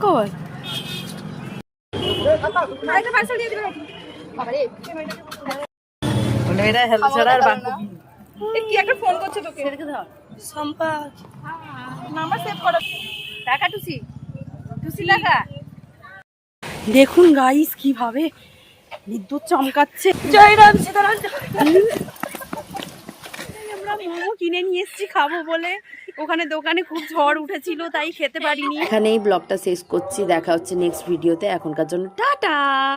কই এটা হেল্প ছাড়া আর বাকি কি একটা ফোন করছে তোকে সম্পা নাম্বার সেভ করো টাকা টুসি টুসি লাগা দেখুন গাইস কিভাবে বিদ্যুৎ চমকাচ্ছে। জয় রাম সীতারাম। আমরা মোমো কিনে নিয়ে এসেছি খাবো বলে, ওখানে দোকানে খুব ঝড় উঠেছিল তাই খেতে পারিনি। এখানেই ব্লগটা শেষ করছি, দেখা হচ্ছে নেক্সট ভিডিওতে। এখনকার জন্য টাটা।